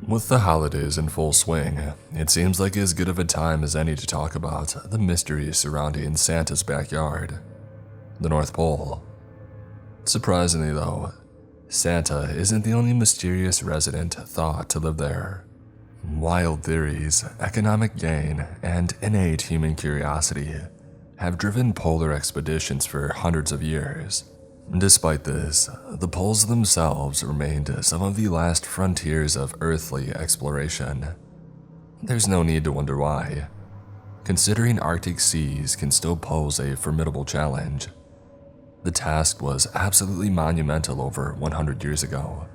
With the holidays in full swing, it seems like as good of a time as any to talk about the mysteries surrounding Santa's backyard, the North Pole. Surprisingly though, Santa isn't the only mysterious resident thought to live there. Wild theories, economic gain, and innate human curiosity have driven polar expeditions for hundreds of years. Despite this, the poles themselves remained some of the last frontiers of earthly exploration. There's no need to wonder why, considering Arctic seas can still pose a formidable challenge. The task was absolutely monumental over 100 years ago.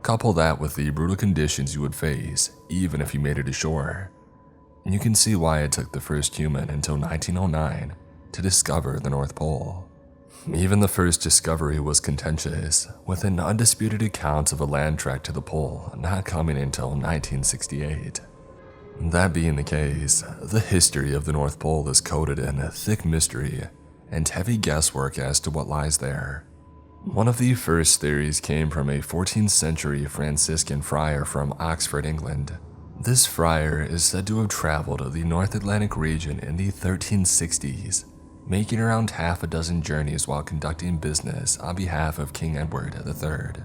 Couple that with the brutal conditions you would face even if you made it ashore, and you can see why it took the first human until 1909 to discover the North Pole. Even the first discovery was contentious, with an undisputed account of a land trek to the pole not coming until 1968. That being the case, the history of the North Pole is coated in thick mystery and heavy guesswork as to what lies there. One of the first theories came from a 14th century Franciscan friar from Oxford, England. This friar is said to have traveled the North Atlantic region in the 1360s, making around half a dozen journeys while conducting business on behalf of King Edward III.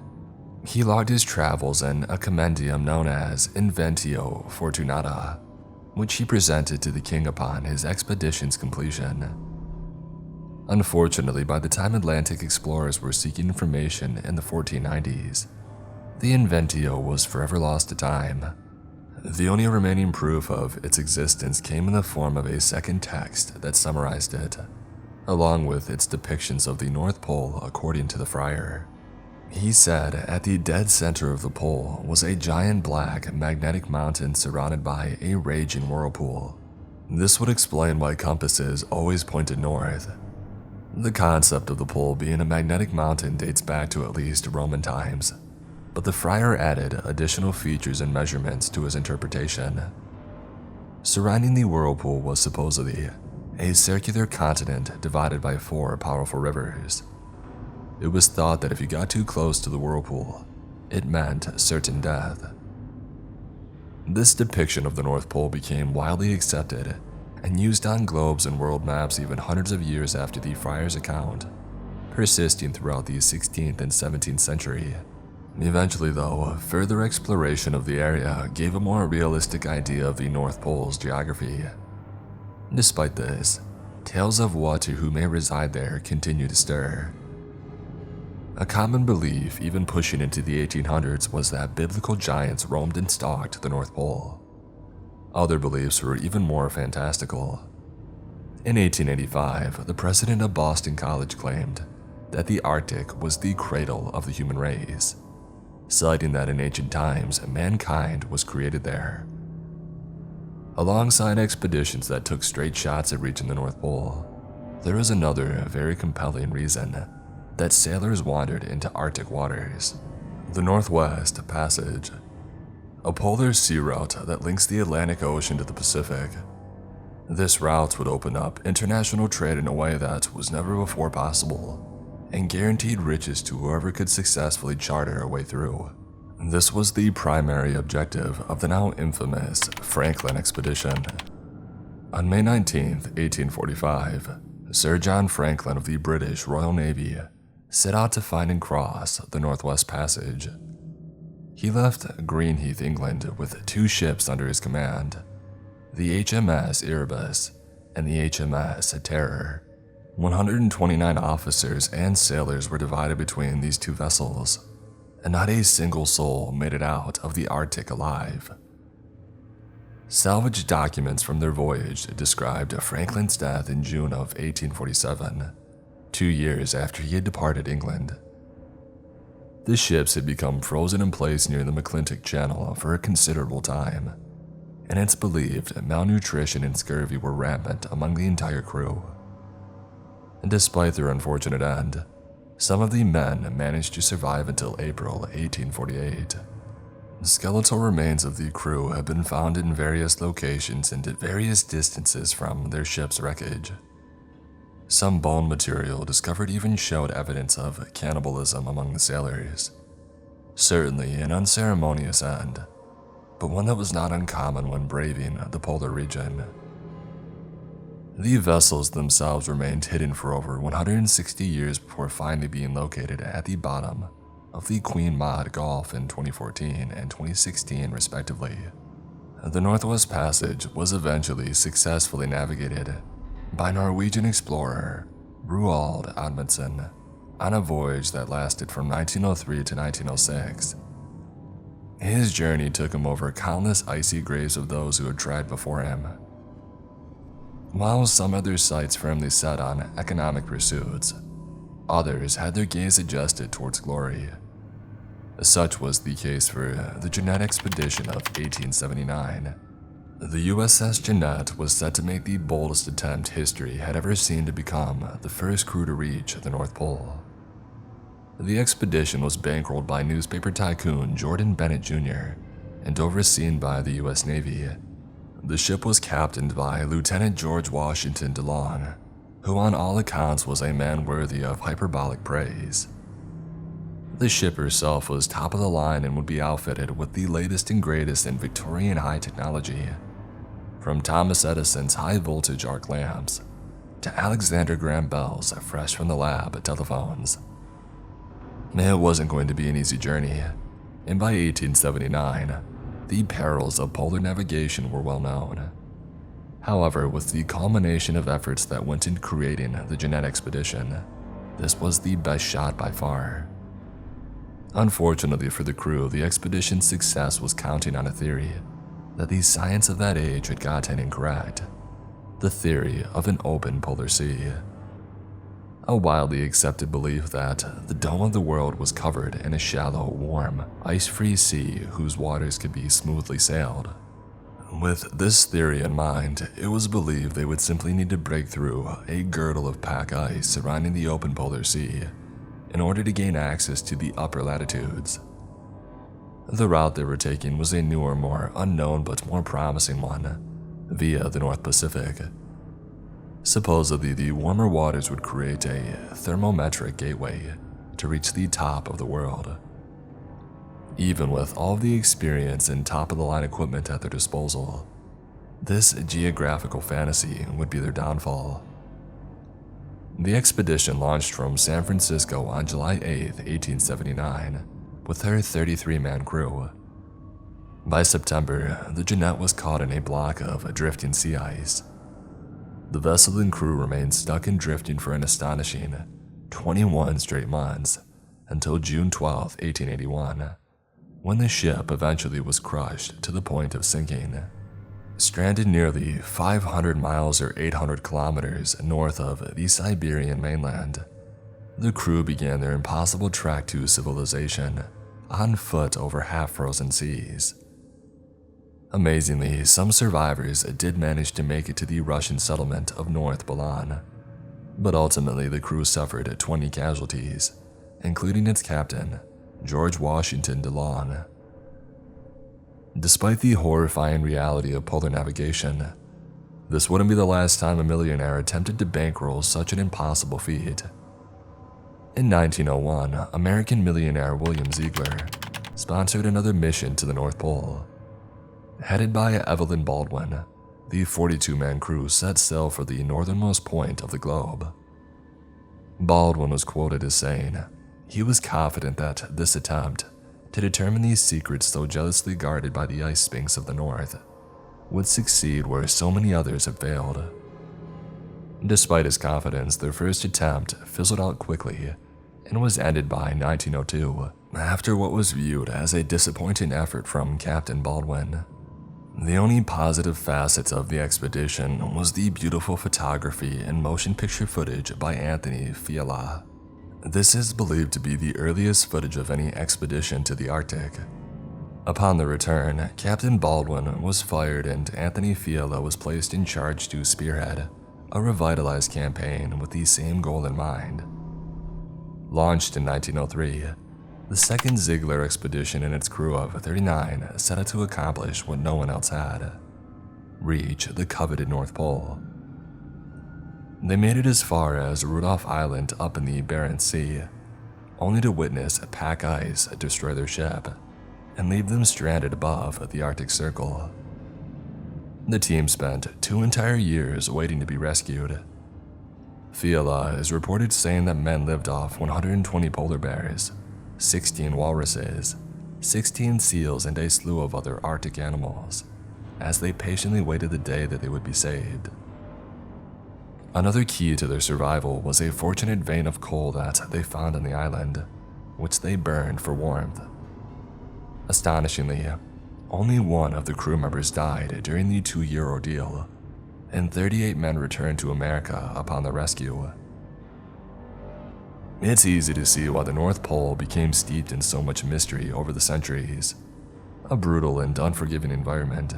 He logged his travels in a compendium known as Inventio Fortunata, which he presented to the king upon his expedition's completion. Unfortunately, by the time Atlantic explorers were seeking information in the 1490s, the Inventio was forever lost to time. The only remaining proof of its existence came in the form of a second text that summarized it, along with its depictions of the North Pole according to the friar. He said at the dead center of the pole was a giant black magnetic mountain surrounded by a raging whirlpool. This would explain why compasses always pointed north. The concept of the pole being a magnetic mountain dates back to at least Roman times, but the friar added additional features and measurements to his interpretation. Surrounding the whirlpool was supposedly a circular continent divided by 4 powerful rivers. It was thought that if you got too close to the whirlpool, it meant certain death. This depiction of the North Pole became widely accepted and used on globes and world maps even hundreds of years after the friar's account, persisting throughout the 16th and 17th century. Eventually though, further exploration of the area gave a more realistic idea of the North Pole's geography. Despite this, tales of what or who may reside there continue to stir. A common belief, even pushing into the 1800s, was that biblical giants roamed and stalked the North Pole. Other beliefs were even more fantastical. In 1885, the president of Boston College claimed that the Arctic was the cradle of the human race, citing that in ancient times, mankind was created there. Alongside expeditions that took straight shots at reaching the North Pole, there was another very compelling reason that sailors wandered into Arctic waters: the Northwest Passage, a polar sea route that links the Atlantic Ocean to the Pacific. This route would open up international trade in a way that was never before possible, and guaranteed riches to whoever could successfully charter a way through. This was the primary objective of the now infamous Franklin expedition. On May 19, 1845, Sir John Franklin of the British Royal Navy set out to find and cross the Northwest Passage. He left Greenheath, England, with 2 ships under his command, the HMS Erebus and the HMS Terror. 129 officers and sailors were divided between these 2 vessels, and not a single soul made it out of the Arctic alive. Salvaged documents from their voyage described Franklin's death in June of 1847, 2 years after he had departed England. The ships had become frozen in place near the McClintock Channel for a considerable time, and it's believed malnutrition and scurvy were rampant among the entire crew. And despite their unfortunate end, some of the men managed to survive until April 1848. Skeletal remains of the crew have been found in various locations and at various distances from their ship's wreckage. Some bone material discovered even showed evidence of cannibalism among the sailors. Certainly an unceremonious end but one that was not uncommon when braving the polar region. The vessels themselves remained hidden for over 160 years before finally being located at the bottom of the Queen Maud Gulf in 2014 and 2016 respectively. The Northwest Passage was eventually successfully navigated by Norwegian explorer Roald Amundsen on a voyage that lasted from 1903 to 1906. His journey took him over countless icy graves of those who had tried before him. While some had their sights firmly set on economic pursuits, others had their gaze adjusted towards glory. Such was the case for the Jeannette expedition of 1879. The USS Jeannette was set to make the boldest attempt history had ever seen to become the first crew to reach the North Pole. The expedition was bankrolled by newspaper tycoon Jordan Bennett Jr. and overseen by the US Navy. The ship was captained by Lieutenant George Washington DeLong, who on all accounts was a man worthy of hyperbolic praise. The ship herself was top of the line and would be outfitted with the latest and greatest in Victorian high technology, from Thomas Edison's high-voltage arc lamps to Alexander Graham Bell's fresh from the lab telephones. It wasn't going to be an easy journey, and by 1879, the perils of polar navigation were well known. However, with the culmination of efforts that went into creating the Jeannette expedition, this was the best shot by far. Unfortunately for the crew, the expedition's success was counting on a theory that the science of that age had gotten incorrect: the theory of an open polar sea. A widely accepted belief that the dome of the world was covered in a shallow, warm, ice-free sea whose waters could be smoothly sailed. With this theory in mind, it was believed they would simply need to break through a girdle of pack ice surrounding the open polar sea in order to gain access to the upper latitudes. The route they were taking was a newer, more unknown but more promising one, via the North Pacific. Supposedly, the warmer waters would create a thermometric gateway to reach the top of the world. Even with all the experience and top-of-the-line equipment at their disposal, this geographical fantasy would be their downfall. The expedition launched from San Francisco on July 8, 1879, with her 33-man crew. By September, the Jeannette was caught in a block of drifting sea ice. The vessel and crew remained stuck in drifting for an astonishing 21 straight months until June 12, 1881, when the ship eventually was crushed to the point of sinking. Stranded nearly 500 miles or 800 kilometers north of the Siberian mainland, the crew began their impossible trek to civilization on foot over half-frozen seas. Amazingly, some survivors did manage to make it to the Russian settlement of North Balan, but ultimately the crew suffered 20 casualties, including its captain, George Washington DeLong. Despite the horrifying reality of polar navigation, this wouldn't be the last time a millionaire attempted to bankroll such an impossible feat. In 1901, American millionaire William Ziegler sponsored another mission to the North Pole. Headed by Evelyn Baldwin, the 42-man crew set sail for the northernmost point of the globe. Baldwin was quoted as saying he was confident that this attempt to determine these secrets so jealously guarded by the ice sphinx of the North would succeed where so many others had failed. Despite his confidence, their first attempt fizzled out quickly and was ended by 1902 after what was viewed as a disappointing effort from Captain Baldwin. The only positive facet of the expedition was the beautiful photography and motion picture footage by Anthony Fiala. This is believed to be the earliest footage of any expedition to the Arctic. Upon the return, Captain Baldwin was fired and Anthony Fiala was placed in charge to spearhead a revitalized campaign with the same goal in mind. Launched in 1903, the second Ziegler expedition and its crew of 39 set out to accomplish what no one else had: reach the coveted North Pole. They made it as far as Rudolph Island up in the Barents Sea, only to witness pack ice destroy their ship and leave them stranded above the Arctic Circle. The team spent 2 entire years waiting to be rescued. Fiala is reported saying that men lived off 120 polar bears, 16 walruses, 16 seals, and a slew of other Arctic animals, as they patiently waited the day that they would be saved. Another key to their survival was a fortunate vein of coal that they found on the island, which they burned for warmth. Astonishingly, only one of the crew members died during the 2-year ordeal, and 38 men returned to America upon the rescue. It's easy to see why the North Pole became steeped in so much mystery over the centuries. A brutal and unforgiving environment,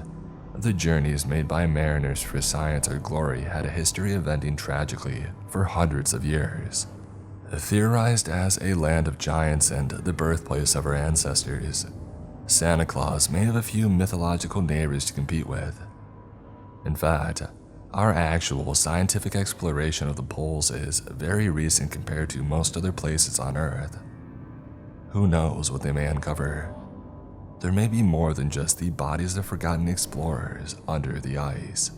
the journeys made by mariners for science or glory had a history of ending tragically for hundreds of years. Theorized as a land of giants and the birthplace of our ancestors, Santa Claus may have a few mythological neighbors to compete with. In fact, our actual scientific exploration of the poles is very recent compared to most other places on Earth. Who knows what they may uncover? There may be more than just the bodies of forgotten explorers under the ice.